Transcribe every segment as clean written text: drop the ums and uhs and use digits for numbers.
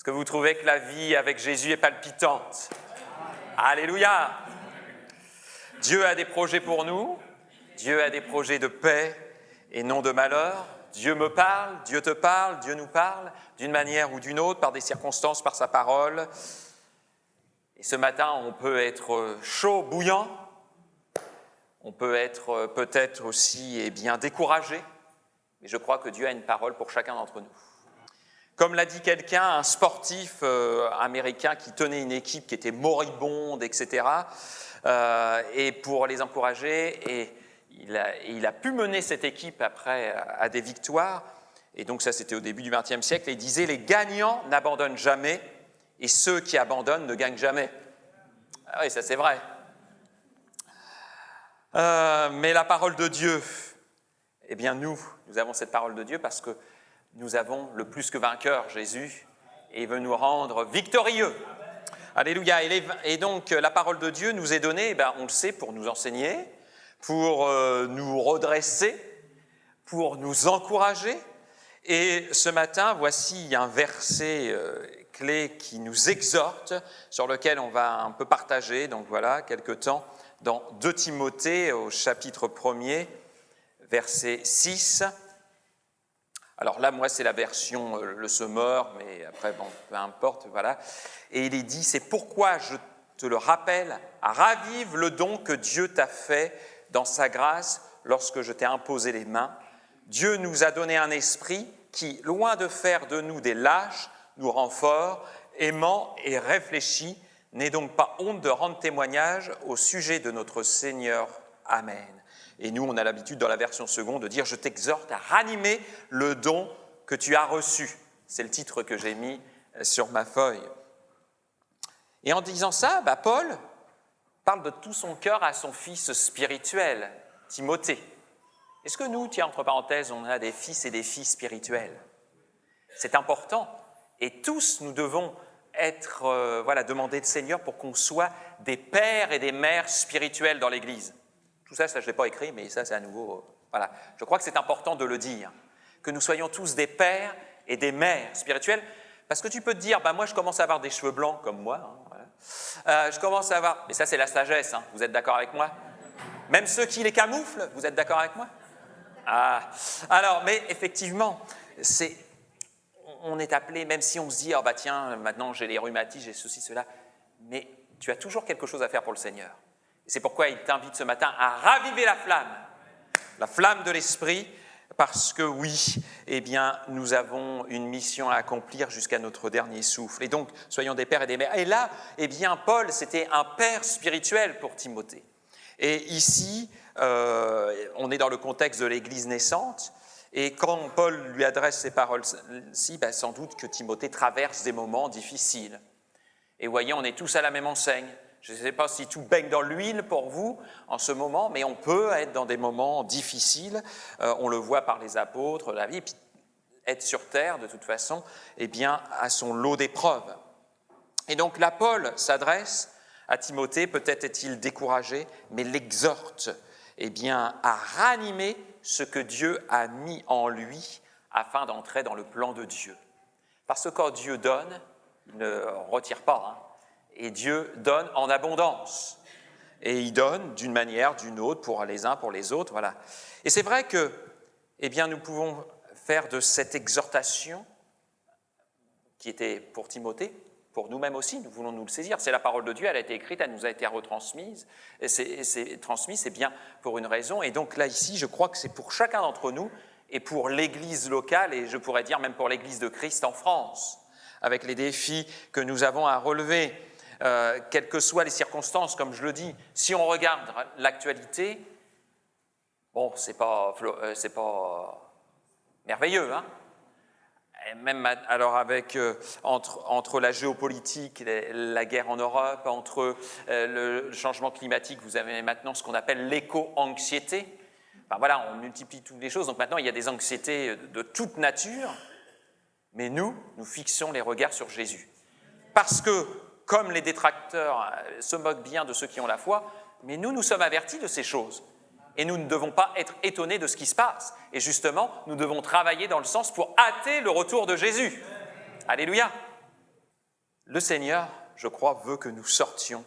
que vous trouvez que la vie avec Jésus est palpitante? Alléluia! Dieu a des projets pour nous, Dieu a des projets de paix et non de malheur. Dieu me parle, Dieu te parle, Dieu nous parle d'une manière ou d'une autre, par des circonstances, par sa parole. Et ce matin, on peut être chaud, bouillant, on peut être peut-être aussi découragé, mais je crois que Dieu a une parole pour chacun d'entre nous. Comme l'a dit quelqu'un, un sportif américain qui tenait une équipe qui était moribonde, etc., et pour les encourager, et il a pu mener cette équipe après à des victoires, et donc ça c'était au début du XXe siècle, et il disait « Les gagnants n'abandonnent jamais, et ceux qui abandonnent ne gagnent jamais ». Ah oui, ça c'est vrai. Mais la parole de Dieu, eh bien nous avons cette parole de Dieu parce que nous avons le plus que vainqueur, Jésus, et il veut nous rendre victorieux. Alléluia. Et donc la parole de Dieu nous est donnée, on le sait, pour nous enseigner, pour nous redresser, pour nous encourager. Et ce matin, voici un verset clé qui nous exhorte, sur lequel on va un peu partager, donc voilà, quelque temps, dans 2 Timothée, au chapitre 1er, verset 6. Alors là, moi, c'est la version le semeur, mais après, bon, peu importe, voilà. Et il est dit, c'est pourquoi je te le rappelle, ravive le don que Dieu t'a fait dans sa grâce lorsque je t'ai imposé les mains. Dieu nous a donné un esprit qui, loin de faire de nous des lâches, nous rend forts, aimants et réfléchis. N'aie donc pas honte de rendre témoignage au sujet de notre Seigneur. Amen. Et nous, on a l'habitude dans la version seconde de dire « Je t'exhorte à ranimer le don que tu as reçu ». C'est le titre que j'ai mis sur ma feuille. Et en disant ça, Paul parle de tout son cœur à son fils spirituel, Timothée. Est-ce que nous, tiens, entre parenthèses, on a des fils et des filles spirituels? C'est important. Et tous, nous devons demander le Seigneur pour qu'on soit des pères et des mères spirituels dans l'Église. Tout ça, je ne l'ai pas écrit, mais ça, c'est à nouveau... Voilà. Je crois que c'est important de le dire, que nous soyons tous des pères et des mères spirituels, parce que tu peux te dire, moi, je commence à avoir des cheveux blancs comme moi, voilà. Je commence à avoir... Mais ça, c'est la sagesse, vous êtes d'accord avec moi? Même ceux qui les camouflent, vous êtes d'accord avec moi? Ah, alors, mais effectivement, on est appelé, même si on se dit, tiens, maintenant j'ai les rhumatismes, j'ai ceci, cela, mais tu as toujours quelque chose à faire pour le Seigneur. Et c'est pourquoi il t'invite ce matin à raviver la flamme de l'esprit, parce que oui, nous avons une mission à accomplir jusqu'à notre dernier souffle. Et donc, soyons des pères et des mères. Et là, Paul, c'était un père spirituel pour Timothée. Et ici, on est dans le contexte de l'Église naissante, et quand Paul lui adresse ces paroles-ci, sans doute que Timothée traverse des moments difficiles. Et voyez, on est tous à la même enseigne. Je ne sais pas si tout baigne dans l'huile pour vous en ce moment, mais on peut être dans des moments difficiles. On le voit par les apôtres, la vie, et puis être sur terre, de toute façon, à son lot d'épreuves. Et donc là, Paul s'adresse à Timothée, peut-être est-il découragé, mais l'exhorte à ranimer ce que Dieu a mis en lui afin d'entrer dans le plan de Dieu. Parce que quand Dieu donne, il ne retire pas, et Dieu donne en abondance. Et il donne d'une manière, d'une autre, pour les uns, pour les autres, voilà. Et c'est vrai que, nous pouvons faire de cette exhortation, qui était pour Timothée, pour nous-mêmes aussi, nous voulons nous le saisir. C'est la parole de Dieu, elle a été écrite, elle nous a été retransmise, et c'est transmis, c'est bien pour une raison. Et donc là, ici, je crois que c'est pour chacun d'entre nous, et pour l'Église locale, et je pourrais dire même pour l'Église de Christ en France, avec les défis que nous avons à relever, quelles que soient les circonstances, comme je le dis. Si on regarde l'actualité, c'est pas merveilleux, Et même alors avec entre la géopolitique, la guerre en Europe, entre le changement climatique, vous avez maintenant ce qu'on appelle l'éco-anxiété. On multiplie toutes les choses. Donc maintenant, il y a des anxiétés de toute nature, mais nous fixons les regards sur Jésus. Parce que, comme les détracteurs se moquent bien de ceux qui ont la foi, mais nous sommes avertis de ces choses. Et nous ne devons pas être étonnés de ce qui se passe. Et justement, nous devons travailler dans le sens pour hâter le retour de Jésus. Alléluia. Le Seigneur, je crois, veut que nous sortions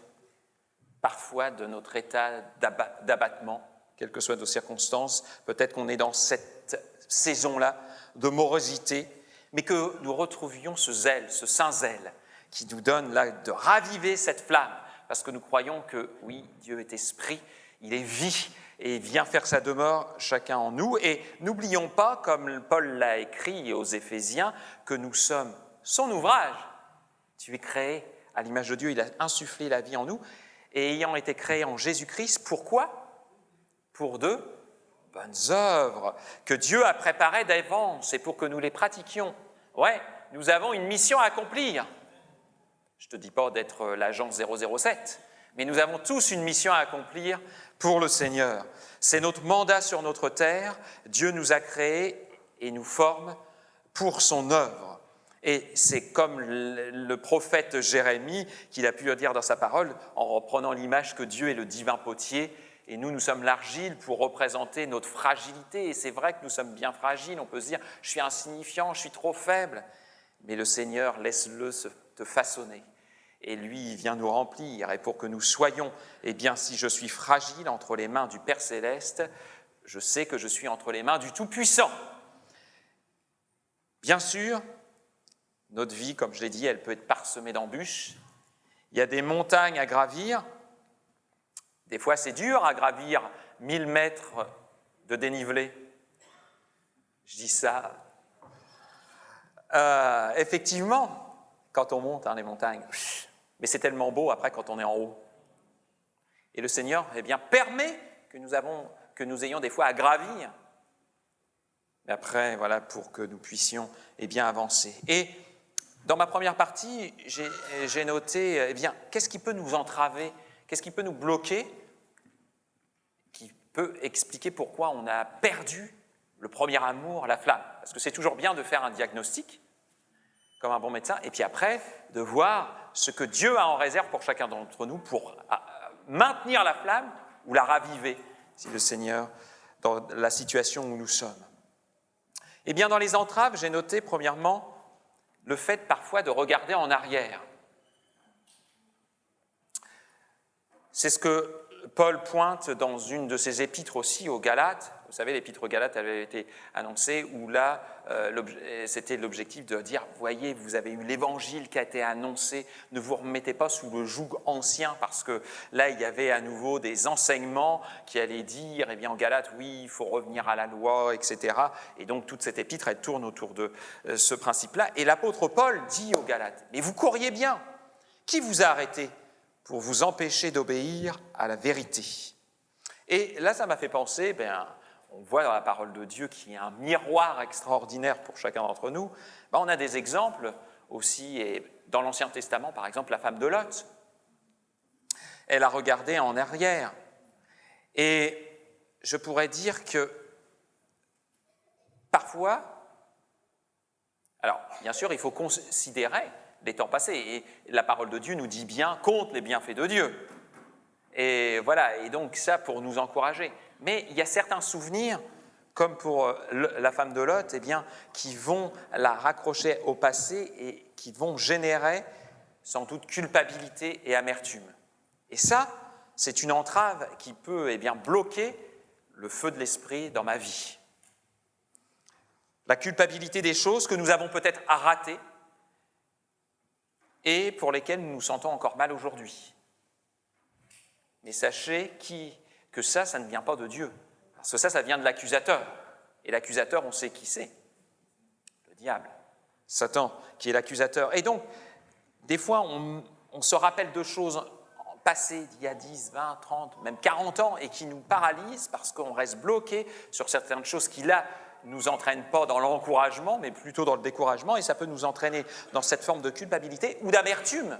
parfois de notre état d'abattement, quelles que soient nos circonstances. Peut-être qu'on est dans cette saison-là de morosité, mais que nous retrouvions ce zèle, ce saint zèle, qui nous donne là de raviver cette flamme, parce que nous croyons que, oui, Dieu est esprit, il est vie, et il vient faire sa demeure chacun en nous. Et n'oublions pas, comme Paul l'a écrit aux Éphésiens, que nous sommes son ouvrage. Tu es créé à l'image de Dieu, il a insufflé la vie en nous, et ayant été créé en Jésus-Christ, pourquoi ? Pour de bonnes œuvres que Dieu a préparées d'avance et pour que nous les pratiquions. Ouais, nous avons une mission à accomplir. Je ne te dis pas d'être l'agent 007, mais nous avons tous une mission à accomplir pour le Seigneur. C'est notre mandat sur notre terre. Dieu nous a créés et nous forme pour son œuvre. Et c'est comme le prophète Jérémie qu'il a pu le dire dans sa parole en reprenant l'image que Dieu est le divin potier et nous sommes l'argile pour représenter notre fragilité. Et c'est vrai que nous sommes bien fragiles. On peut se dire « je suis insignifiant, je suis trop faible ». Mais le Seigneur, laisse-le te façonner. Et lui, il vient nous remplir. Et pour que nous soyons, eh bien, si je suis fragile entre les mains du Père Céleste, je sais que je suis entre les mains du Tout-Puissant. Bien sûr, notre vie, comme je l'ai dit, elle peut être parsemée d'embûches. Il y a des montagnes à gravir. Des fois, c'est dur à gravir 1000 mètres de dénivelé. Je dis ça. Effectivement, quand on monte les montagnes, mais c'est tellement beau après quand on est en haut. Et le Seigneur, eh bien, permet que nous ayons des fois à gravir. Mais après, voilà, pour que nous puissions, eh bien, avancer. Et dans ma première partie, j'ai noté, eh bien, qu'est-ce qui peut nous entraver, qu'est-ce qui peut nous bloquer, qui peut expliquer pourquoi on a perdu le premier amour, la flamme. Parce que c'est toujours bien de faire un diagnostic, comme un bon médecin, et puis après, de voir ce que Dieu a en réserve pour chacun d'entre nous pour maintenir la flamme ou la raviver, si le Seigneur, dans la situation où nous sommes. Eh bien, dans les entraves, j'ai noté, premièrement, le fait parfois de regarder en arrière. C'est ce que Paul pointe dans une de ses épîtres aussi aux Galates. Vous savez, l'épître aux Galates avait été annoncée où là, c'était l'objectif de dire « Voyez, vous avez eu l'évangile qui a été annoncé, ne vous remettez pas sous le joug ancien » parce que là, il y avait à nouveau des enseignements qui allaient dire, eh bien, en Galates, oui, il faut revenir à la loi, etc. Et donc, toute cette épître, elle tourne autour de ce principe-là. Et l'apôtre Paul dit aux Galates « Mais vous couriez bien, qui vous a arrêté pour vous empêcher d'obéir à la vérité ?» Et là, ça m'a fait penser, on voit dans la parole de Dieu qui est un miroir extraordinaire pour chacun d'entre nous. On a des exemples aussi, et dans l'Ancien Testament, par exemple, la femme de Lot. Elle a regardé en arrière. Et je pourrais dire que parfois, alors bien sûr, il faut considérer les temps passés. Et la parole de Dieu nous dit bien, compte les bienfaits de Dieu. Et voilà, et donc ça pour nous encourager. Mais il y a certains souvenirs, comme pour la femme de Lot, eh bien, qui vont la raccrocher au passé et qui vont générer sans doute culpabilité et amertume. Et ça, c'est une entrave qui peut eh bien, bloquer le feu de l'esprit dans ma vie. La culpabilité des choses que nous avons peut-être à rater et pour lesquelles nous nous sentons encore mal aujourd'hui. Mais sachez que ça ne vient pas de Dieu. Parce que ça vient de l'accusateur. Et l'accusateur, on sait qui c'est. Le diable. Satan, qui est l'accusateur. Et donc, des fois, on se rappelle de choses passées d'il y a 10, 20, 30, même 40 ans et qui nous paralysent parce qu'on reste bloqué sur certaines choses qui, là, ne nous entraînent pas dans l'encouragement, mais plutôt dans le découragement. Et ça peut nous entraîner dans cette forme de culpabilité ou d'amertume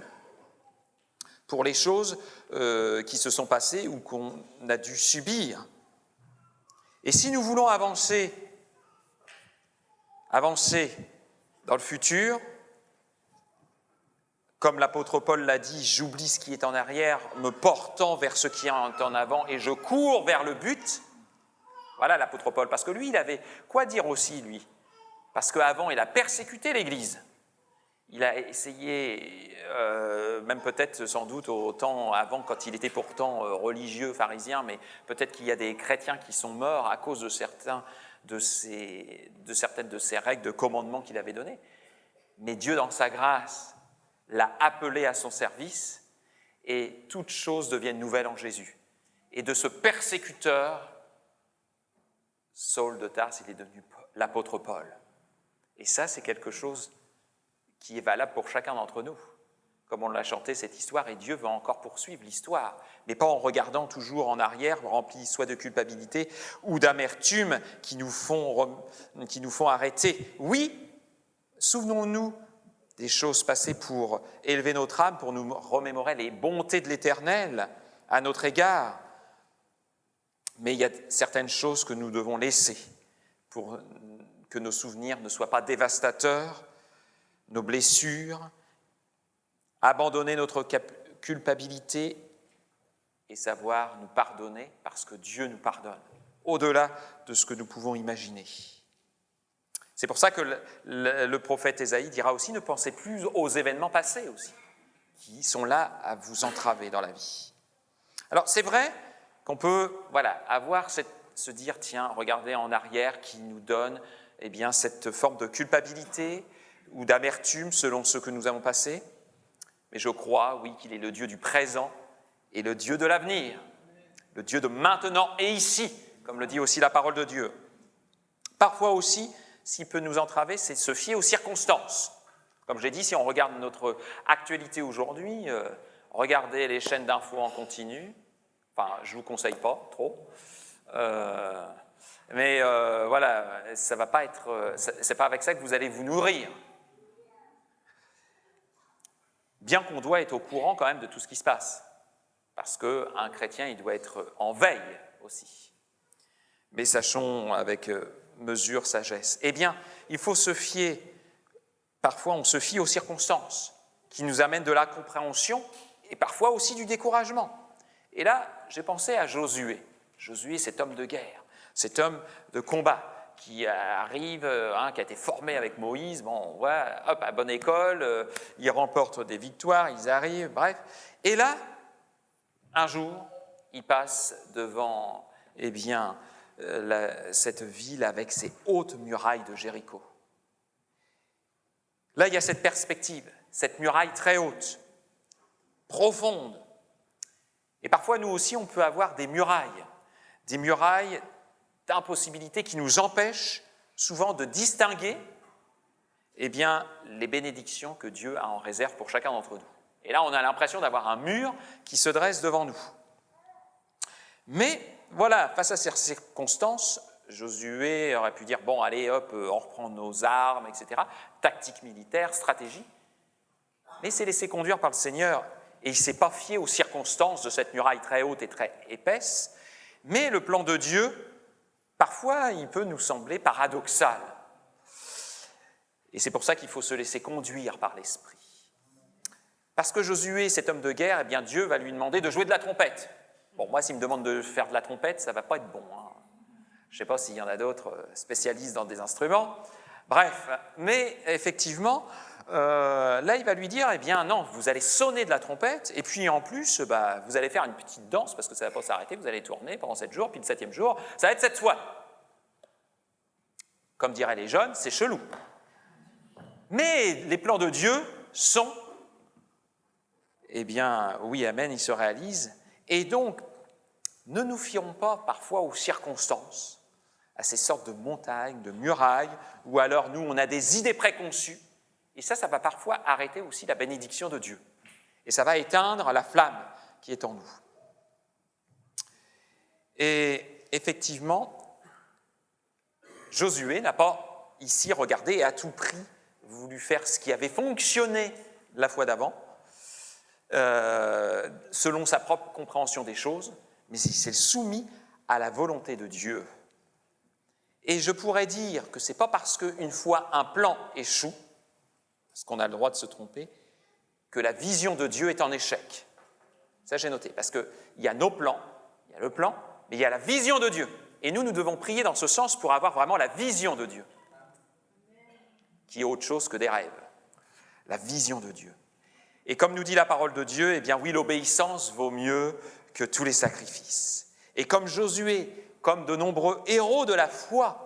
pour les choses qui se sont passées ou qu'on a dû subir. Et si nous voulons avancer dans le futur, comme l'apôtre Paul l'a dit, j'oublie ce qui est en arrière, me portant vers ce qui est en avant et je cours vers le but. Voilà l'apôtre Paul, parce que lui, il avait quoi dire aussi, lui ? Parce qu'avant, il a persécuté l'Église. Il a essayé, même peut-être sans doute au temps avant, quand il était pourtant religieux, pharisien, mais peut-être qu'il y a des chrétiens qui sont morts à cause de certaines de ces règles, de commandements qu'il avait donnés. Mais Dieu, dans sa grâce, l'a appelé à son service et toutes choses deviennent nouvelles en Jésus. Et de ce persécuteur, Saul de Tarse, il est devenu l'apôtre Paul. Et ça, c'est quelque chose qui est valable pour chacun d'entre nous. Comme on l'a chanté, cette histoire, et Dieu va encore poursuivre l'histoire, mais pas en regardant toujours en arrière, rempli soit de culpabilité ou d'amertume qui nous font arrêter. Oui, souvenons-nous des choses passées pour élever notre âme, pour nous remémorer les bontés de l'Éternel à notre égard. Mais il y a certaines choses que nous devons laisser pour que nos souvenirs ne soient pas dévastateurs, nos blessures, abandonner notre culpabilité et savoir nous pardonner parce que Dieu nous pardonne, au-delà de ce que nous pouvons imaginer. C'est pour ça que le prophète Ésaïe dira aussi, ne pensez plus aux événements passés aussi, qui sont là à vous entraver dans la vie. Alors c'est vrai qu'on peut avoir se dire, tiens, regardez en arrière, qui nous donne cette forme de culpabilité ou d'amertume selon ce que nous avons passé. Mais je crois, oui, qu'il est le Dieu du présent et le Dieu de l'avenir, le Dieu de maintenant et ici, comme le dit aussi la parole de Dieu. Parfois aussi, s'il peut nous entraver, c'est se fier aux circonstances. Comme j'ai dit, si on regarde notre actualité aujourd'hui, regardez les chaînes d'infos en continu, enfin, je ne vous conseille pas trop, mais ça va pas être, c'est pas avec ça que vous allez vous nourrir. Bien qu'on doit être au courant quand même de tout ce qui se passe, parce qu'un chrétien, il doit être en veille aussi. Mais sachons avec mesure, sagesse. Eh bien, il faut se fier, parfois on se fie aux circonstances qui nous amènent de la compréhension et parfois aussi du découragement. Et là, j'ai pensé à Josué. Josué, cet homme de guerre, cet homme de combat qui arrive, qui a été formé avec Moïse, à bonne école, ils remportent des victoires, ils arrivent, bref. Et là, un jour, il passe devant cette ville avec ses hautes murailles de Jéricho. Là, il y a cette perspective, cette muraille très haute, profonde. Et parfois, nous aussi, on peut avoir des murailles d'impossibilités qui nous empêchent souvent de distinguer les bénédictions que Dieu a en réserve pour chacun d'entre nous. Et là, on a l'impression d'avoir un mur qui se dresse devant nous. Mais voilà, face à ces circonstances, Josué aurait pu dire, bon, allez, hop, on reprend nos armes, etc. Tactique militaire, stratégie. Mais il s'est laissé conduire par le Seigneur et il ne s'est pas fié aux circonstances de cette muraille très haute et très épaisse. Mais le plan de Dieu, parfois, il peut nous sembler paradoxal. Et c'est pour ça qu'il faut se laisser conduire par l'Esprit. Parce que Josué, cet homme de guerre, Dieu va lui demander de jouer de la trompette. Bon, moi, s'il me demande de faire de la trompette, ça ne va pas être bon. Je ne sais pas s'il y en a d'autres spécialistes dans des instruments. Bref, mais effectivement, là, il va lui dire, non, vous allez sonner de la trompette, et puis en plus, vous allez faire une petite danse, parce que ça ne va pas s'arrêter, vous allez tourner pendant 7 jours, puis le 7e jour, ça va être 7 fois. Comme diraient les jeunes, c'est chelou. Mais les plans de Dieu sont, oui, amen, ils se réalisent. Et donc, ne nous fions pas parfois aux circonstances, à ces sortes de montagnes, de murailles, ou alors nous, on a des idées préconçues. Et ça va parfois arrêter aussi la bénédiction de Dieu. Et ça va éteindre la flamme qui est en nous. Et effectivement, Josué n'a pas ici regardé et à tout prix voulu faire ce qui avait fonctionné la fois d'avant, selon sa propre compréhension des choses, mais il s'est soumis à la volonté de Dieu. Et je pourrais dire que ce n'est pas parce qu'une fois un plan échoue, parce qu'on a le droit de se tromper, que la vision de Dieu est en échec. Ça, j'ai noté, parce qu'il y a nos plans, il y a le plan, mais il y a la vision de Dieu. Et nous devons prier dans ce sens pour avoir vraiment la vision de Dieu, qui est autre chose que des rêves. la vision de Dieu. Et comme nous dit la parole de Dieu, eh bien oui, l'obéissance vaut mieux que tous les sacrifices. Et comme Josué, comme de nombreux héros de la foi,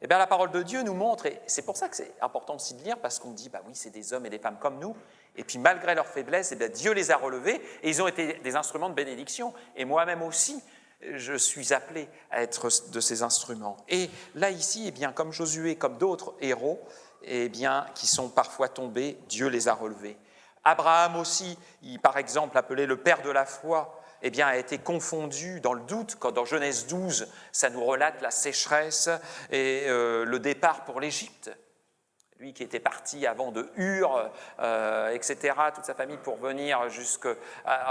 eh bien la parole de Dieu nous montre, et c'est pour ça que c'est important aussi de lire, parce qu'on dit, bah oui, c'est des hommes et des femmes comme nous, et puis malgré leur faiblesse, eh bien Dieu les a relevés, et ils ont été des instruments de bénédiction. Et moi-même aussi, je suis appelé à être de ces instruments. Et là, ici, eh bien, comme Josué, comme d'autres héros, eh bien, qui sont parfois tombés, Dieu les a relevés. Abraham aussi, par exemple, appelé le père de la foi, eh bien, a été confondu dans le doute, quand dans Genèse 12, ça nous relate la sécheresse et le départ pour l'Égypte. Lui qui était parti avant de Ur, etc., toute sa famille pour venir jusqu'à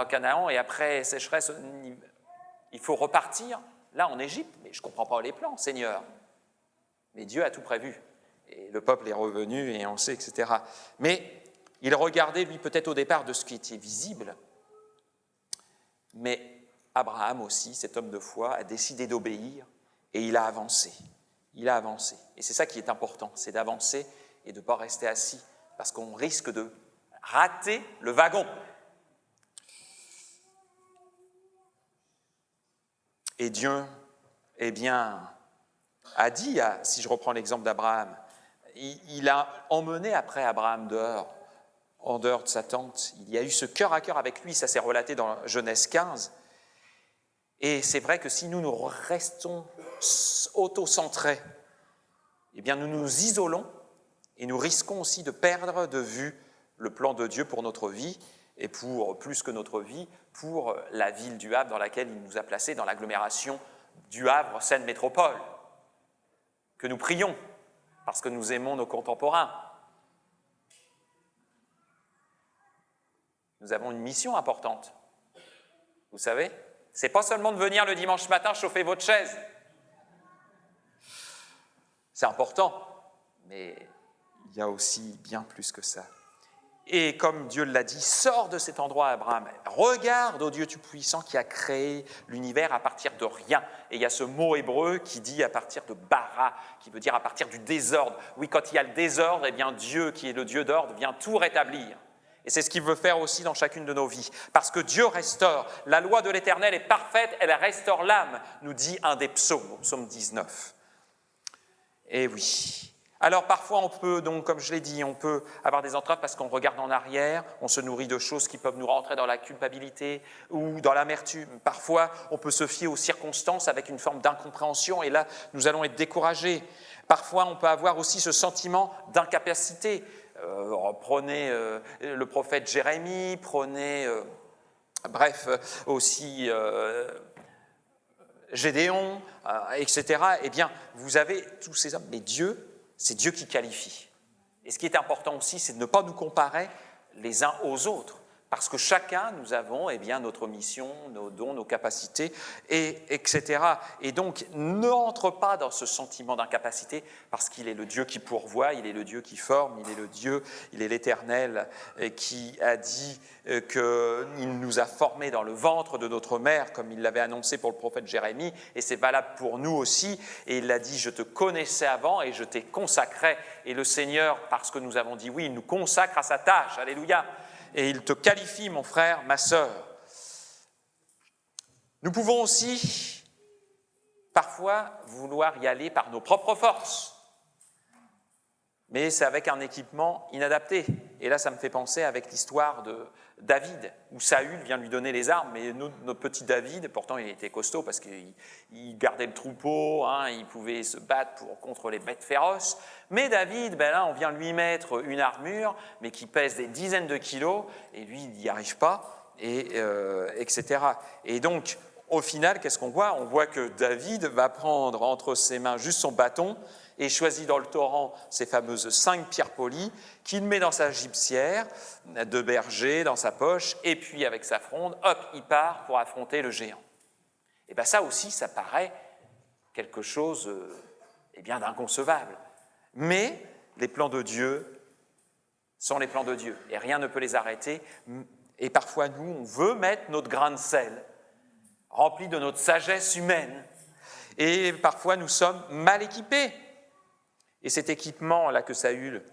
Canaan, et après sécheresse, il faut repartir, là en Égypte, mais je ne comprends pas les plans, Seigneur. Mais Dieu a tout prévu, et le peuple est revenu, et on sait, etc. Mais il regardait, lui, peut-être au départ de ce qui était visible, mais Abraham aussi, cet homme de foi, a décidé d'obéir et il a avancé. Il a avancé. Et c'est ça qui est important, c'est d'avancer et de ne pas rester assis, parce qu'on risque de rater le wagon. Et Dieu, eh bien, a dit, si je reprends l'exemple d'Abraham, il a emmené après Abraham en dehors de sa tente. Il y a eu ce cœur à cœur avec lui, ça s'est relaté dans Genèse 15. Et c'est vrai que si nous restons auto-centrés, eh bien nous nous isolons et nous risquons aussi de perdre de vue le plan de Dieu pour notre vie et pour, plus que notre vie, pour la ville du Havre dans laquelle il nous a placés, dans l'agglomération du Havre, Seine Métropole, que nous prions parce que nous aimons nos contemporains. Nous avons une mission importante. Vous savez, c'est pas seulement de venir le dimanche matin chauffer votre chaise. C'est important, mais il y a aussi bien plus que ça. Et comme Dieu l'a dit, sors de cet endroit, Abraham. Regarde au Dieu Tout-Puissant qui a créé l'univers à partir de rien. Et il y a ce mot hébreu qui dit à partir de bara, qui veut dire à partir du désordre. Oui, quand il y a le désordre, eh bien Dieu, qui est le Dieu d'ordre, vient tout rétablir. Et c'est ce qu'il veut faire aussi dans chacune de nos vies. Parce que Dieu restaure. La loi de l'Éternel est parfaite, elle restaure l'âme, nous dit un des psaumes, au psaume 19. Et oui. Alors parfois on peut, donc comme je l'ai dit, on peut avoir des entraves parce qu'on regarde en arrière, on se nourrit de choses qui peuvent nous rentrer dans la culpabilité ou dans l'amertume. Parfois on peut se fier aux circonstances avec une forme d'incompréhension et là nous allons être découragés. Parfois on peut avoir aussi ce sentiment d'incapacité. Prenez le prophète Jérémie, prenez aussi Gédéon, etc. Eh bien vous avez tous ces hommes, mais Dieu, c'est Dieu qui qualifie. Et ce qui est important aussi, c'est de ne pas nous comparer les uns aux autres. Parce que chacun, nous avons eh bien, notre mission, nos dons, nos capacités, etc. Et donc, n'entre pas dans ce sentiment d'incapacité, parce qu'il est le Dieu qui pourvoit, il est le Dieu qui forme, il est le Dieu, il est l'Éternel qui a dit qu'il nous a formés dans le ventre de notre mère, comme il l'avait annoncé pour le prophète Jérémie, et c'est valable pour nous aussi. Et il a dit, je te connaissais avant et je t'ai consacré. Et le Seigneur, parce que nous avons dit oui, il nous consacre à sa tâche. Alléluia. Et il te qualifie, mon frère, ma sœur. Nous pouvons aussi, parfois, vouloir y aller par nos propres forces. Mais c'est avec un équipement inadapté. Et là, ça me fait penser avec l'histoire de David, où Saül vient lui donner les armes, mais notre petit David, pourtant il était costaud parce qu'il gardait le troupeau, il pouvait se battre contre les bêtes féroces, mais David, là on vient lui mettre une armure, mais qui pèse des dizaines de kilos, et lui il n'y arrive pas, etc. Et donc, au final, qu'est-ce qu'on voit ? On voit que David va prendre entre ses mains juste son bâton, et choisit dans le torrent ces fameuses 5 pierres polies qu'il met dans sa gibecière de berger, dans sa poche, et puis avec sa fronde, hop, il part pour affronter le géant. Et bien ça aussi, ça paraît quelque chose d'inconcevable. Mais les plans de Dieu sont les plans de Dieu, et rien ne peut les arrêter. Et parfois, nous, on veut mettre notre grain de sel, rempli de notre sagesse humaine, et parfois, nous sommes mal équipés. Et cet équipement-là que Saül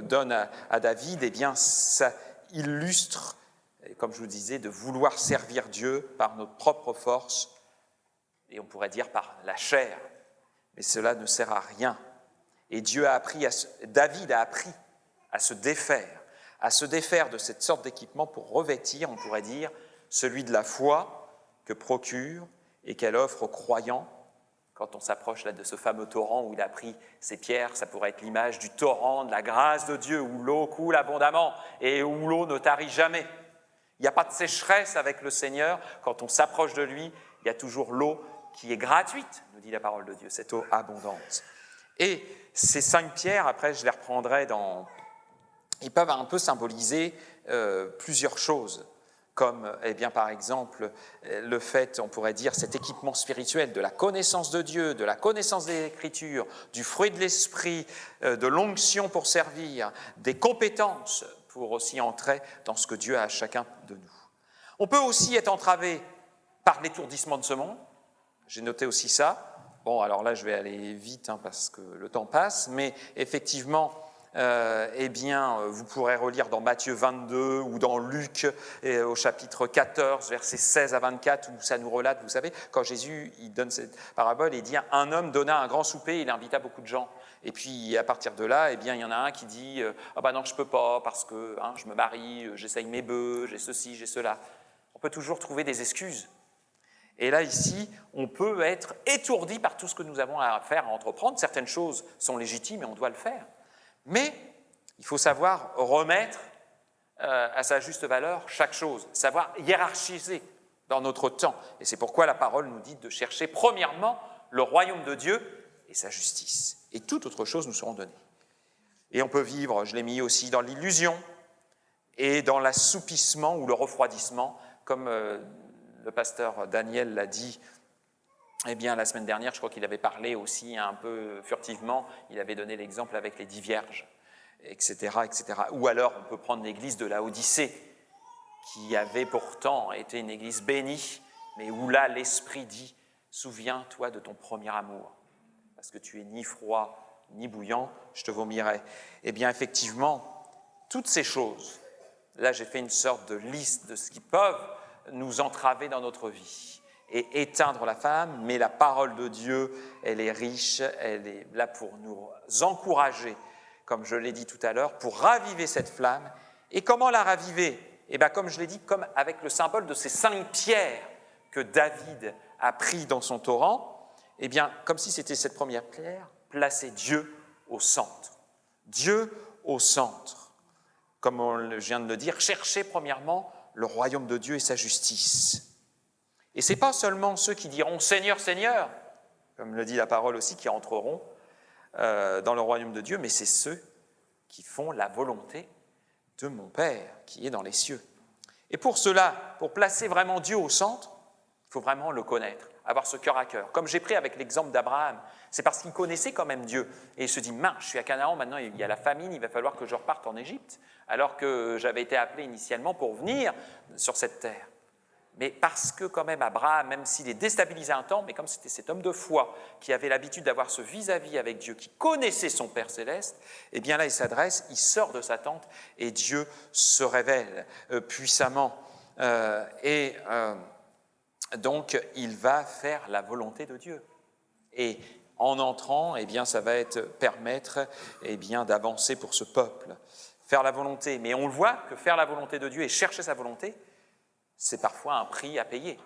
donne à David, eh bien, ça illustre, comme je vous disais, de vouloir servir Dieu par notre propre force, et on pourrait dire par la chair, mais cela ne sert à rien. Et David a appris à se défaire de cette sorte d'équipement pour revêtir, on pourrait dire, celui de la foi que procure et qu'elle offre aux croyants. Quand on s'approche là de ce fameux torrent où il a pris ses pierres, ça pourrait être l'image du torrent de la grâce de Dieu, où l'eau coule abondamment et où l'eau ne tarit jamais. Il n'y a pas de sécheresse avec le Seigneur. Quand on s'approche de lui, il y a toujours l'eau qui est gratuite, nous dit la parole de Dieu, cette eau abondante. Et ces 5 pierres, après je les reprendrai ils peuvent un peu symboliser plusieurs choses, comme par exemple le fait, on pourrait dire, cet équipement spirituel de la connaissance de Dieu, de la connaissance des Écritures, du fruit de l'Esprit, de l'onction pour servir, des compétences pour aussi entrer dans ce que Dieu a à chacun de nous. On peut aussi être entravé par l'étourdissement de ce monde. J'ai noté aussi ça. Bon, alors là, je vais aller vite parce que le temps passe, mais effectivement, vous pourrez relire dans Matthieu 22 ou dans Luc au chapitre 14, versets 16 à 24, où ça nous relate, vous savez, quand Jésus il donne cette parabole, il dit « Un homme donna un grand souper, il invita beaucoup de gens. » Et puis, à partir de là, il y en a un qui dit « Ah ben non, je ne peux pas parce que je me marie, j'essaye mes bœufs, j'ai ceci, j'ai cela. » On peut toujours trouver des excuses. Et là, ici, on peut être étourdi par tout ce que nous avons à faire, à entreprendre. Certaines choses sont légitimes et on doit le faire. Mais il faut savoir remettre à sa juste valeur chaque chose, savoir hiérarchiser dans notre temps. Et c'est pourquoi la parole nous dit de chercher premièrement le royaume de Dieu et sa justice. Et toute autre chose nous seront données. Et on peut vivre, je l'ai mis aussi, dans l'illusion et dans l'assoupissement ou le refroidissement, comme le pasteur Daniel l'a dit la semaine dernière. Je crois qu'il avait parlé aussi un peu furtivement, il avait donné l'exemple avec les 10 vierges, etc., etc. Ou alors on peut prendre l'église de Laodicée, qui avait pourtant été une église bénie, mais où là l'Esprit dit « Souviens-toi de ton premier amour, parce que tu es ni froid ni bouillant, je te vomirai. » Eh bien effectivement, toutes ces choses, là j'ai fait une sorte de liste de ce qui peuvent nous entraver dans notre vie et éteindre la flamme, mais la parole de Dieu, elle est riche, elle est là pour nous encourager, comme je l'ai dit tout à l'heure, pour raviver cette flamme. Et comment la raviver ? Comme je l'ai dit, comme avec le symbole de ces 5 pierres que David a pris dans son torrent, comme si c'était cette première pierre, placer Dieu au centre. Dieu au centre. Comme je viens de le dire, chercher premièrement le royaume de Dieu et sa justice. Et ce n'est pas seulement ceux qui diront « Seigneur, Seigneur », comme le dit la parole aussi, qui entreront dans le royaume de Dieu, mais c'est ceux qui font la volonté de mon Père qui est dans les cieux. Et pour cela, pour placer vraiment Dieu au centre, il faut vraiment le connaître, avoir ce cœur à cœur. Comme j'ai pris avec l'exemple d'Abraham, c'est parce qu'il connaissait quand même Dieu. Et il se dit « Mince, je suis à Canaan, maintenant il y a la famine, il va falloir que je reparte en Égypte. » alors que j'avais été appelé initialement pour venir sur cette terre. Mais parce que quand même Abraham, même s'il est déstabilisé un temps, mais comme c'était cet homme de foi qui avait l'habitude d'avoir ce vis-à-vis avec Dieu, qui connaissait son Père Céleste, là il s'adresse, il sort de sa tente et Dieu se révèle puissamment. Donc il va faire la volonté de Dieu. Et en entrant, ça va permettre d'avancer pour ce peuple. Faire la volonté, mais on le voit que faire la volonté de Dieu et chercher sa volonté, c'est parfois un prix à payer.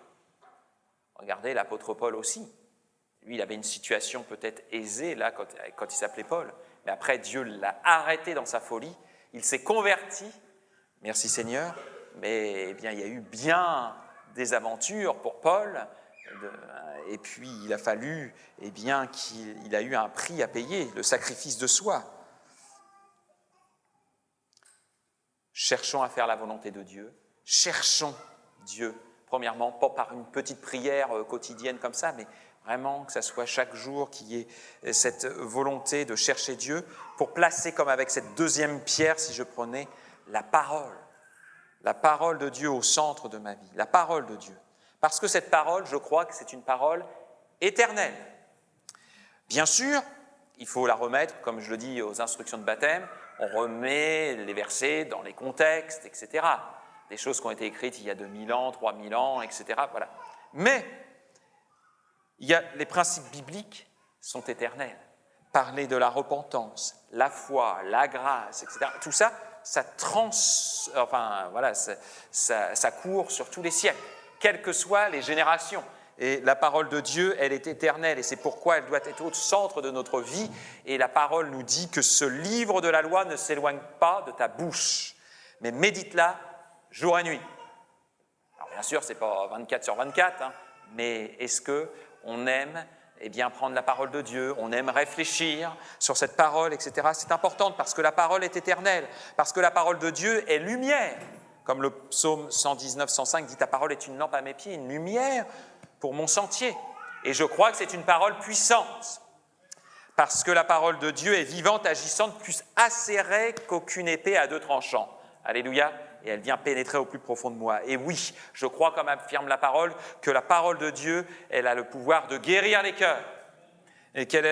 Regardez l'apôtre Paul aussi. Lui, il avait une situation peut-être aisée là quand il s'appelait Paul, mais après Dieu l'a arrêté dans sa folie, il s'est converti, merci Seigneur, mais il y a eu bien des aventures pour Paul, et puis il a fallu qu'il a eu un prix à payer, le sacrifice de soi. Cherchons à faire la volonté de Dieu, cherchons Dieu, premièrement, pas par une petite prière quotidienne comme ça, mais vraiment que ça soit chaque jour qu'il y ait cette volonté de chercher Dieu pour placer comme avec cette deuxième pierre, si je prenais, la parole de Dieu au centre de ma vie, la parole de Dieu. Parce que cette parole, je crois que c'est une parole éternelle. Bien sûr, il faut la remettre, comme je le dis aux instructions de baptême, on remet les versets dans les contextes, etc. Des choses qui ont été écrites il y a 2000 ans, 3000 ans, etc. Voilà. Mais les principes bibliques sont éternels. Parler de la repentance, la foi, la grâce, etc. Tout ça, ça court sur tous les siècles, quelles que soient les générations. Et la parole de Dieu, elle est éternelle, et c'est pourquoi elle doit être au centre de notre vie. Et la parole nous dit que ce livre de la loi ne s'éloigne pas de ta bouche, mais médite-la jour et nuit. Alors bien sûr, ce n'est pas 24 sur 24, mais est-ce qu'on aime prendre la parole de Dieu, on aime réfléchir sur cette parole, etc. C'est important parce que la parole est éternelle, parce que la parole de Dieu est lumière. Comme le psaume 119, 105 dit « Ta parole est une lampe à mes pieds, une lumière pour mon sentier. » Et je crois que c'est une parole puissante, parce que la parole de Dieu est vivante, agissante, plus acérée qu'aucune épée à deux tranchants. Alléluia. Et elle vient pénétrer au plus profond de moi. Et oui, je crois, comme affirme la parole, que la parole de Dieu, elle a le pouvoir de guérir les cœurs. Et qu'elle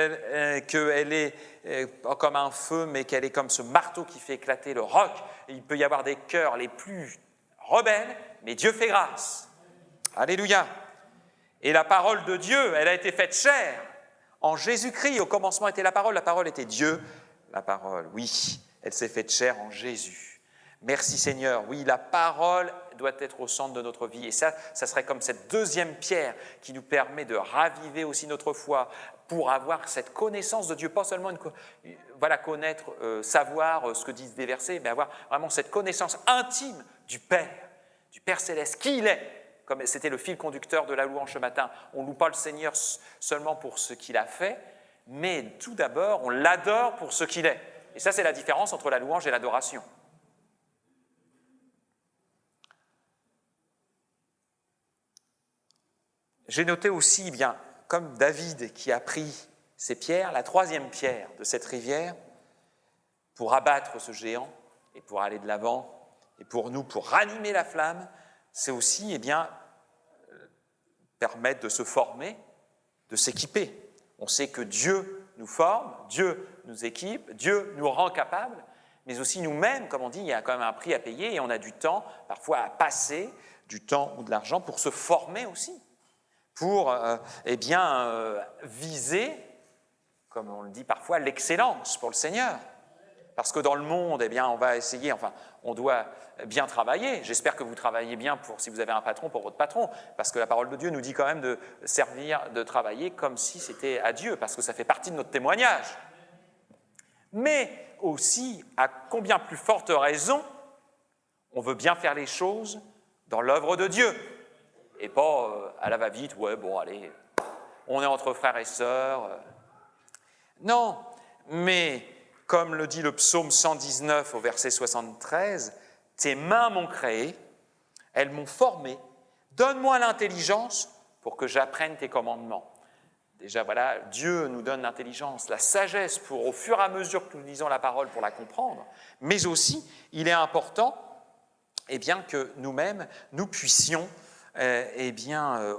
est comme un feu, mais qu'elle est comme ce marteau qui fait éclater le roc. Et il peut y avoir des cœurs les plus rebelles, mais Dieu fait grâce. Alléluia. Et la parole de Dieu, elle a été faite chair en Jésus-Christ. Au commencement était la parole était Dieu. La parole, oui, elle s'est faite chair en Jésus. Merci Seigneur. Oui, la parole doit être au centre de notre vie. Et ça serait comme cette deuxième pierre qui nous permet de raviver aussi notre foi pour avoir cette connaissance de Dieu. Pas seulement connaître, savoir ce que disent des versets, mais avoir vraiment cette connaissance intime du Père Céleste, qui il est. Comme c'était le fil conducteur de la louange ce matin. On ne loue pas le Seigneur seulement pour ce qu'il a fait, mais tout d'abord, on l'adore pour ce qu'il est. Et ça, c'est la différence entre la louange et l'adoration. J'ai noté aussi, comme David qui a pris ces pierres, la troisième pierre de cette rivière, pour abattre ce géant et pour aller de l'avant, et pour nous, pour ranimer la flamme, c'est aussi permettre de se former, de s'équiper. On sait que Dieu nous forme, Dieu nous équipe, Dieu nous rend capables, mais aussi nous-mêmes, comme on dit, il y a quand même un prix à payer et on a du temps, parfois à passer, du temps ou de l'argent pour se former aussi, pour viser, comme on le dit parfois, l'excellence pour le Seigneur. Parce que dans le monde, on va essayer, on doit bien travailler. J'espère que vous travaillez bien si vous avez un patron, pour votre patron, parce que la parole de Dieu nous dit quand même de servir, de travailler comme si c'était à Dieu, parce que ça fait partie de notre témoignage. Mais aussi, à combien plus forte raison, on veut bien faire les choses dans l'œuvre de Dieu, et pas à la va-vite, allez, on est entre frères et sœurs. Non, mais comme le dit le psaume 119 au verset 73, « Tes mains m'ont créé, elles m'ont formé, donne-moi l'intelligence pour que j'apprenne tes commandements. » Déjà, Dieu nous donne l'intelligence, la sagesse pour, au fur et à mesure que nous lisons la parole, pour la comprendre, mais aussi, il est important que nous-mêmes, nous puissions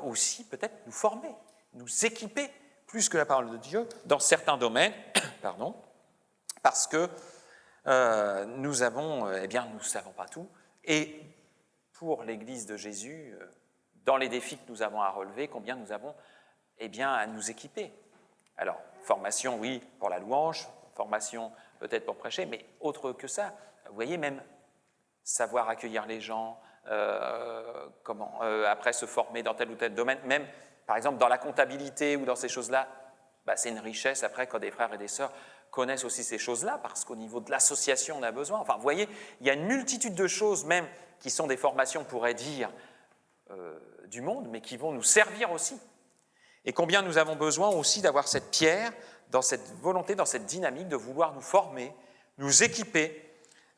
aussi peut-être nous former, nous équiper, plus que la parole de Dieu, dans certains domaines, parce que nous ne savons pas tout. Et pour l'Église de Jésus, dans les défis que nous avons à relever, combien nous avons à nous équiper. Alors, formation, oui, pour la louange, formation peut-être pour prêcher, mais autre que ça, vous voyez, même savoir accueillir les gens, après se former dans tel ou tel domaine, même par exemple dans la comptabilité ou dans ces choses-là, c'est une richesse après quand des frères et des sœurs connaissent aussi ces choses-là, parce qu'au niveau de l'association, on a besoin. Vous voyez, il y a une multitude de choses même qui sont des formations, on pourrait dire, du monde, mais qui vont nous servir aussi. Et combien nous avons besoin aussi d'avoir cette pierre, dans cette volonté, dans cette dynamique de vouloir nous former, nous équiper,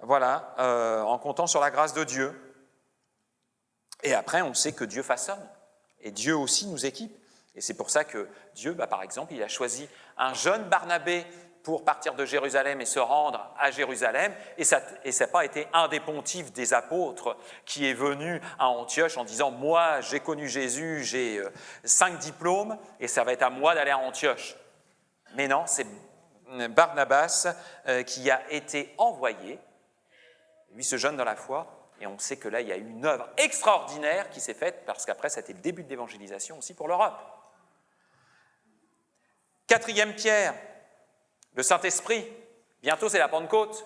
en comptant sur la grâce de Dieu. Et après, on sait que Dieu façonne, et Dieu aussi nous équipe. Et c'est pour ça que Dieu, par exemple, il a choisi un jeune Barnabé pour partir de Jérusalem et se rendre à Jérusalem, et ça n'a pas été un des pontifes des apôtres qui est venu à Antioche en disant « Moi, j'ai connu Jésus, j'ai 5 diplômes, et ça va être à moi d'aller à Antioche. » Mais non, c'est Barnabas qui a été envoyé, lui ce jeune dans la foi, et on sait que là il y a eu une œuvre extraordinaire qui s'est faite parce qu'après ça a été le début de l'évangélisation aussi pour l'Europe. 4e Pierre, le Saint-Esprit, bientôt c'est la Pentecôte.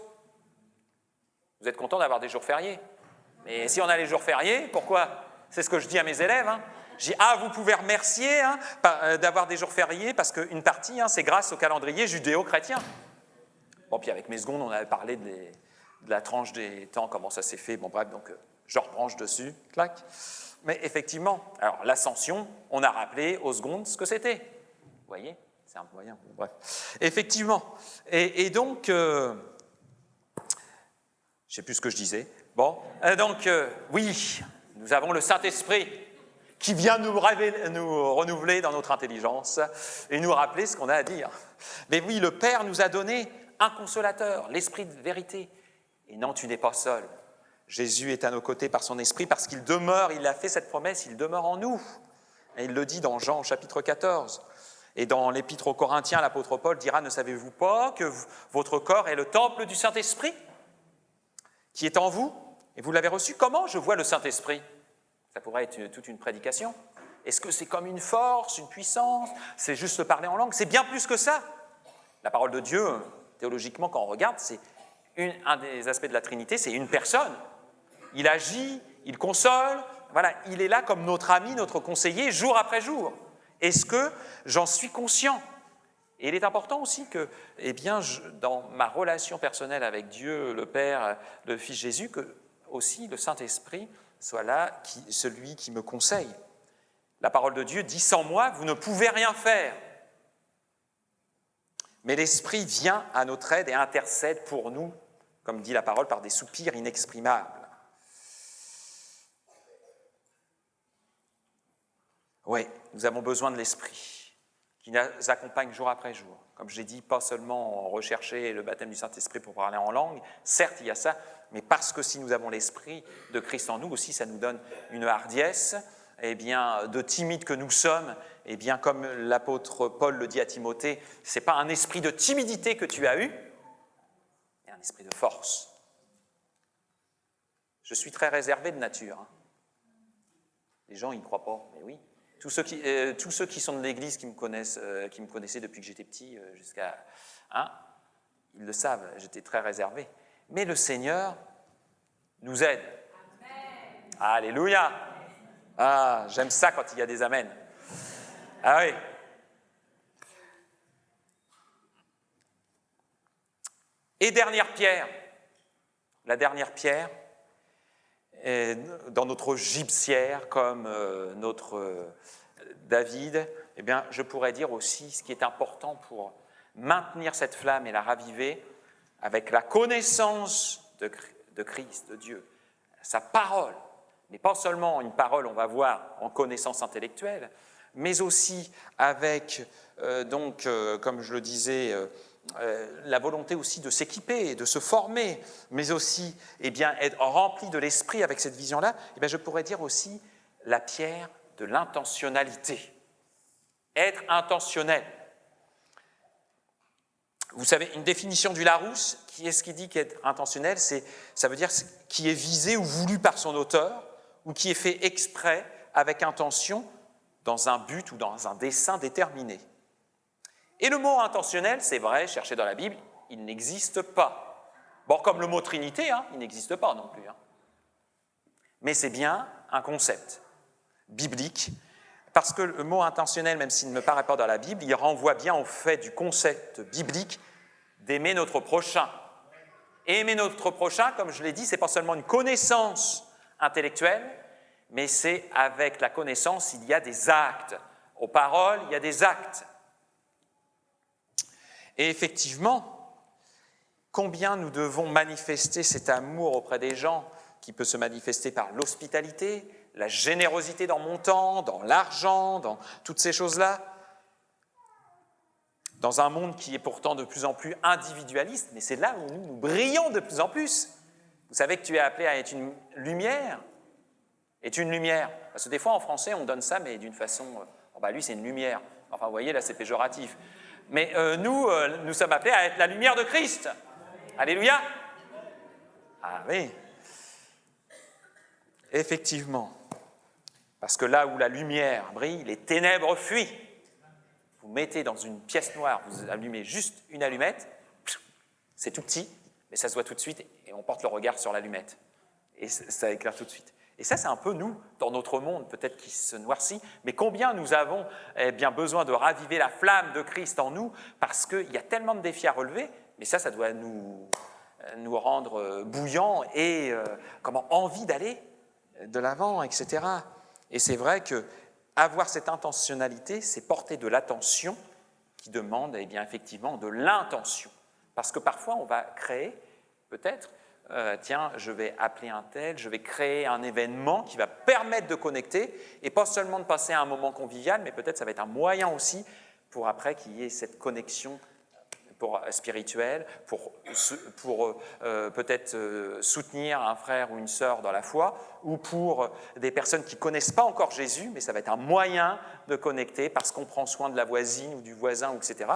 Vous êtes contents d'avoir des jours fériés? Mais si on a les jours fériés, pourquoi? C'est ce que je dis à mes élèves. Je dis, vous pouvez remercier d'avoir des jours fériés parce qu'une partie, c'est grâce au calendrier judéo-chrétien. Bon, puis avec mes secondes, on avait parlé de la tranche des temps, comment ça s'est fait. Bon, bref, donc je rebranche dessus, clac. Mais effectivement, alors l'ascension, on a rappelé aux secondes ce que c'était. Vous voyez? C'est un moyen, bon, bref. Effectivement. Et donc, je ne sais plus ce que je disais. Bon, donc, oui, nous avons le Saint-Esprit qui vient nous renouveler dans notre intelligence et nous rappeler ce qu'on a à dire. Mais oui, le Père nous a donné un consolateur, l'Esprit de vérité. Et non, tu n'es pas seul. Jésus est à nos côtés par son Esprit parce qu'il demeure, il a fait cette promesse, il demeure en nous. Et il le dit dans Jean chapitre 14. Et dans l'Épître aux Corinthiens, l'apôtre Paul dira, ne savez-vous pas que votre corps est le temple du Saint-Esprit qui est en vous, et vous l'avez reçu? Comment je vois le Saint-Esprit? Ça pourrait être toute une prédication. Est-ce que c'est comme une force, une puissance? C'est juste parler en langue? C'est bien plus que ça. La parole de Dieu, théologiquement, quand on regarde, c'est un des aspects de la Trinité, c'est une personne. Il agit, il console, voilà, il est là comme notre ami, notre conseiller, jour après jour. Est-ce que j'en suis conscient? Et il est important aussi que, dans ma relation personnelle avec Dieu, le Père, le Fils Jésus, que aussi le Saint-Esprit soit là, celui qui me conseille. La parole de Dieu dit, sans moi, vous ne pouvez rien faire. Mais l'Esprit vient à notre aide et intercède pour nous, comme dit la parole, par des soupirs inexprimables. Oui, nous avons besoin de l'Esprit qui nous accompagne jour après jour. Comme je l'ai dit, pas seulement rechercher le baptême du Saint-Esprit pour parler en langue, certes il y a ça, mais parce que si nous avons l'Esprit de Christ en nous aussi, ça nous donne une hardiesse, de timide que nous sommes, comme l'apôtre Paul le dit à Timothée, ce n'est pas un esprit de timidité que tu as eu, mais un esprit de force. Je suis très réservé de nature. Les gens, ils ne croient pas, mais oui. Tous ceux qui sont de l'Église, qui me connaissaient depuis que j'étais petit, jusqu'à... ils le savent, j'étais très réservé. Mais le Seigneur nous aide. Amen. Alléluia. J'aime ça quand il y a des amens. Ah oui. Et dernière pierre. La dernière pierre, dans notre gypsière, comme notre David, je pourrais dire aussi ce qui est important pour maintenir cette flamme et la raviver avec la connaissance de Christ, de Dieu, sa parole, mais pas seulement une parole, on va voir, en connaissance intellectuelle, mais aussi avec, comme je le disais, la volonté aussi de s'équiper, de se former, mais aussi être rempli de l'esprit avec cette vision-là, je pourrais dire aussi la pierre de l'intentionnalité. Être intentionnel. Vous savez, une définition du Larousse, qui est ce qui dit qu'être intentionnel, ça veut dire qui est visé ou voulu par son auteur, ou qui est fait exprès, avec intention, dans un but ou dans un dessein déterminé. Et le mot intentionnel, c'est vrai, cherché dans la Bible, il n'existe pas. Bon, comme le mot Trinité, il n'existe pas non plus. Mais c'est bien un concept biblique, parce que le mot intentionnel, même s'il ne me paraît pas dans la Bible, il renvoie bien au fait du concept biblique d'aimer notre prochain. Et aimer notre prochain, comme je l'ai dit, ce n'est pas seulement une connaissance intellectuelle, mais c'est avec la connaissance, il y a des actes. Aux paroles, il y a des actes. Et effectivement, combien nous devons manifester cet amour auprès des gens qui peut se manifester par l'hospitalité, la générosité dans mon temps, dans l'argent, dans toutes ces choses-là. Dans un monde qui est pourtant de plus en plus individualiste, mais c'est là où nous brillons de plus en plus. Vous savez que tu es appelé à être une lumière. Est une lumière. Parce que des fois en français on donne ça, mais d'une façon, lui c'est une lumière. Enfin vous voyez là c'est péjoratif. Mais nous sommes appelés à être la lumière de Christ. Alléluia. Ah oui. Effectivement. Parce que là où la lumière brille, les ténèbres fuient. Vous mettez dans une pièce noire, vous allumez juste une allumette, c'est tout petit, mais ça se voit tout de suite et on porte le regard sur l'allumette. Et ça éclaire tout de suite. Et ça, c'est un peu nous, dans notre monde, peut-être qui se noircit, mais combien nous avons bien besoin de raviver la flamme de Christ en nous, parce qu'il y a tellement de défis à relever, mais ça doit nous rendre bouillants et envie d'aller de l'avant, etc. Et c'est vrai qu'avoir cette intentionnalité, c'est porter de l'attention qui demande effectivement de l'intention. Parce que parfois, on va créer, peut-être, tiens, je vais appeler un tel, je vais créer un événement qui va permettre de connecter, et pas seulement de passer un moment convivial, mais peut-être ça va être un moyen aussi pour après qu'il y ait cette connexion spirituelle, pour peut-être soutenir un frère ou une sœur dans la foi, ou pour des personnes qui ne connaissent pas encore Jésus, mais ça va être un moyen de connecter parce qu'on prend soin de la voisine ou du voisin, etc.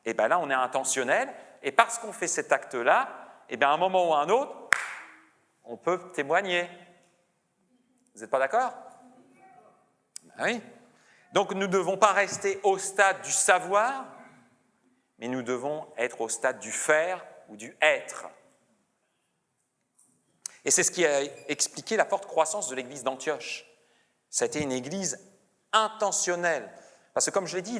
Et bien là, on est intentionnel, et parce qu'on fait cet acte-là, et bien à un moment ou à un autre, on peut témoigner. Vous n'êtes pas d'accord? Ben oui. Donc nous ne devons pas rester au stade du savoir, mais nous devons être au stade du faire ou du être. Et c'est ce qui a expliqué la forte croissance de l'église d'Antioche. Ça a été une église intentionnelle. Parce que comme je l'ai dit,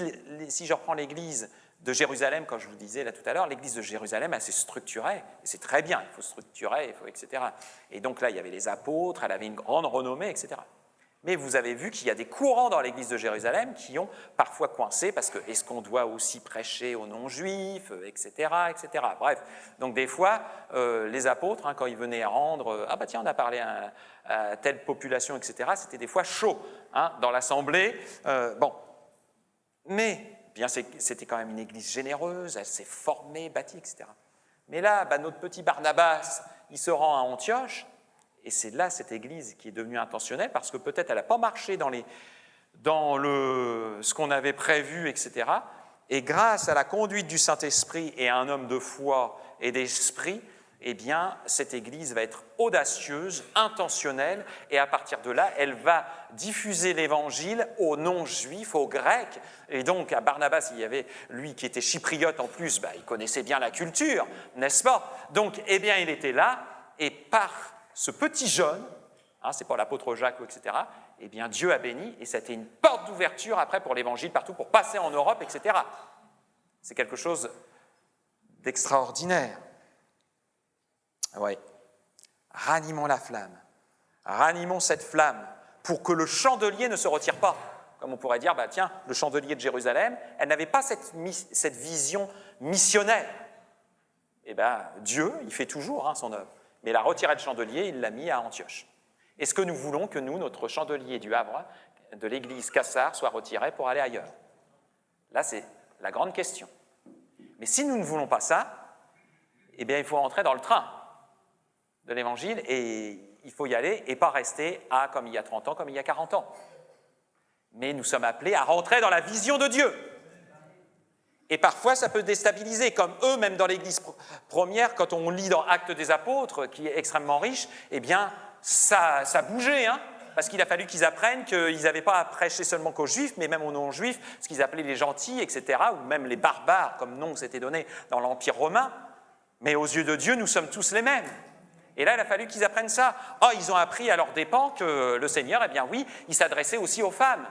si je reprends l'église de Jérusalem, comme je vous disais là tout à l'heure, l'église de Jérusalem, elle s'est structurée, et c'est très bien, il faut structurer, etc. Et donc là, il y avait les apôtres, elle avait une grande renommée, etc. Mais vous avez vu qu'il y a des courants dans l'église de Jérusalem qui ont parfois coincé, parce que est-ce qu'on doit aussi prêcher aux non-juifs, etc., etc. Bref, donc des fois, les apôtres, quand ils venaient rendre, ah bah tiens, on a parlé à telle population, etc., c'était des fois chaud dans l'assemblée. Mais bien, c'était quand même une église généreuse, elle s'est formée, bâtie, etc. Mais là, notre petit Barnabas, il se rend à Antioche, et c'est là cette église qui est devenue intentionnelle, parce que peut-être elle n'a pas marché dans ce qu'on avait prévu, etc. Et grâce à la conduite du Saint-Esprit et à un homme de foi et d'esprit, eh bien, cette église va être audacieuse, intentionnelle, et à partir de là, elle va diffuser l'évangile aux non-juifs, aux grecs. Et donc, à Barnabas, il y avait lui qui était chypriote en plus, il connaissait bien la culture, n'est-ce pas? Donc, eh bien, il était là, et par ce petit jeune, c'est pas l'apôtre Jacques, etc., eh bien, Dieu a béni, et ça a été une porte d'ouverture après pour l'évangile partout, pour passer en Europe, etc. C'est quelque chose d'extraordinaire. Oui. Ranimons la flamme. Ranimons cette flamme pour que le chandelier ne se retire pas. Comme on pourrait dire, tiens, le chandelier de Jérusalem, elle n'avait pas cette vision missionnaire. Eh bien, Dieu, il fait toujours son œuvre. Mais il a retiré le chandelier, il l'a mis à Antioche. Est-ce que nous voulons que notre chandelier du Havre, de l'église Cassard, soit retiré pour aller ailleurs? Là, c'est la grande question. Mais si nous ne voulons pas ça, eh bien, il faut entrer dans le train de l'évangile, et il faut y aller et pas rester comme il y a 30 ans, comme il y a 40 ans. Mais nous sommes appelés à rentrer dans la vision de Dieu. Et parfois, ça peut déstabiliser, comme eux, même dans l'Église première, quand on lit dans Actes des Apôtres, qui est extrêmement riche, eh bien, ça bougeait, parce qu'il a fallu qu'ils apprennent qu'ils n'avaient pas à prêcher seulement qu'aux Juifs, mais même aux non-Juifs, ce qu'ils appelaient les gentils, etc., ou même les barbares, comme nom s'était donné dans l'Empire romain. Mais aux yeux de Dieu, nous sommes tous les mêmes. Et là, il a fallu qu'ils apprennent ça. Ils ont appris à leurs dépens que le Seigneur, eh bien oui, il s'adressait aussi aux femmes.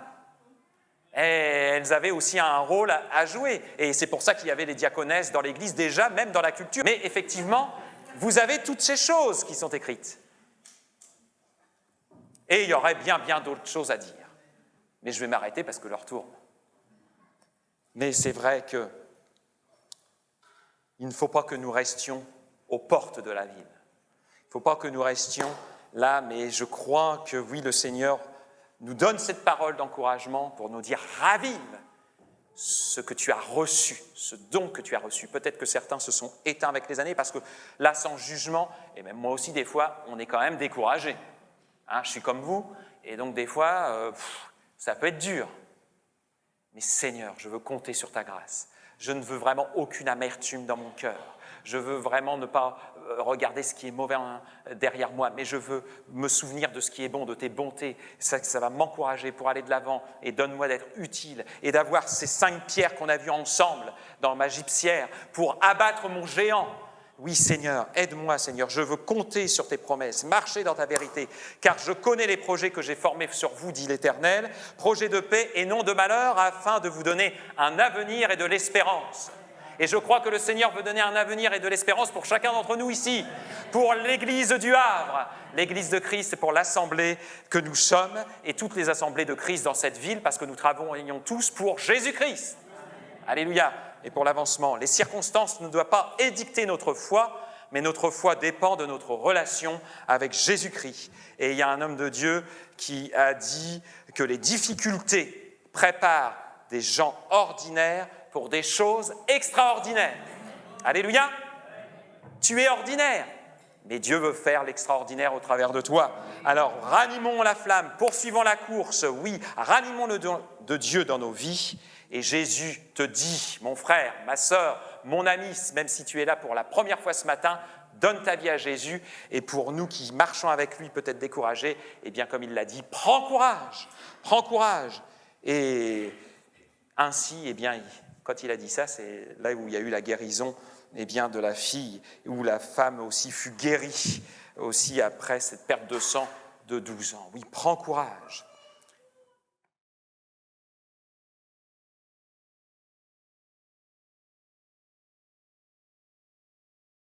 Et elles avaient aussi un rôle à jouer. Et c'est pour ça qu'il y avait les diaconesses dans l'Église, déjà, même dans la culture. Mais effectivement, vous avez toutes ces choses qui sont écrites. Et il y aurait bien d'autres choses à dire. Mais je vais m'arrêter parce que l'heure tourne. Mais c'est vrai qu'il ne faut pas que nous restions aux portes de la ville. Il ne faut pas que nous restions là, mais je crois que oui, le Seigneur nous donne cette parole d'encouragement pour nous dire « ravive ce que tu as reçu, ce don que tu as reçu ». Peut-être que certains se sont éteints avec les années parce que là, sans jugement, et même moi aussi des fois, on est quand même découragé. Je suis comme vous, et donc des fois, ça peut être dur. Mais Seigneur, je veux compter sur ta grâce. Je ne veux vraiment aucune amertume dans mon cœur. Je veux vraiment ne pas regarder ce qui est mauvais derrière moi, mais je veux me souvenir de ce qui est bon, de tes bontés. Ça va m'encourager pour aller de l'avant et donne-moi d'être utile et d'avoir ces 5 pierres qu'on a vues ensemble dans ma gypsière pour abattre mon géant. Oui, Seigneur, aide-moi, Seigneur, je veux compter sur tes promesses, marcher dans ta vérité, car je connais les projets que j'ai formés sur vous, dit l'Éternel, projets de paix et non de malheur, afin de vous donner un avenir et de l'espérance. Et je crois que le Seigneur veut donner un avenir et de l'espérance pour chacun d'entre nous ici, pour l'Église du Havre, l'Église de Christ, pour l'assemblée que nous sommes et toutes les assemblées de Christ dans cette ville, parce que nous travaillons tous pour Jésus-Christ. Alléluia. Et pour l'avancement, les circonstances ne doivent pas édicter notre foi, mais notre foi dépend de notre relation avec Jésus-Christ. Et il y a un homme de Dieu qui a dit que les difficultés préparent des gens ordinaires pour des choses extraordinaires. Alléluia. Tu es ordinaire, mais Dieu veut faire l'extraordinaire au travers de toi. Alors, ranimons la flamme, poursuivons la course, oui, ranimons le don de Dieu dans nos vies. Et Jésus te dit, mon frère, ma sœur, mon ami, même si tu es là pour la première fois ce matin, donne ta vie à Jésus. Et pour nous qui marchons avec lui, peut-être découragés, eh bien, comme il l'a dit, prends courage, prends courage. Et ainsi, eh bien, quand il a dit ça, c'est là où il y a eu la guérison eh bien, de la fille, où la femme aussi fut guérie, aussi après cette perte de sang de 12 ans. Oui, prends courage.